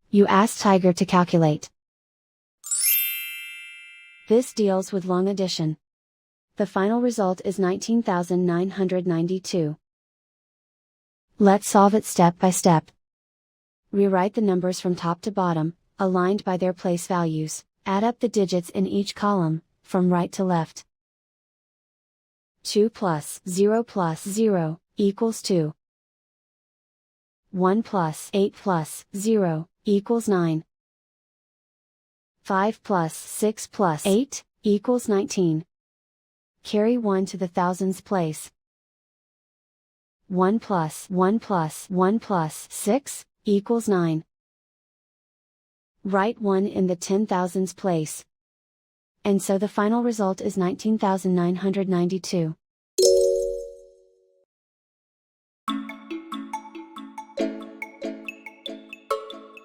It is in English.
You ask Tiger to calculate. This deals with long addition. The final result is 19,992. Let's solve it step by step. Rewrite the numbers from top to bottom, aligned by their place values. Add up the digits in each column, from right to left. 2 plus 0 plus 0 equals 2. 1 plus 8 plus 0 equals 9. 5 plus 6 plus 8 equals 19. Carry 1 to the thousands place. 1 plus 1 plus 1 plus 6 equals 9. Write 1 in the 10,000s place. And so the final result is 19,992.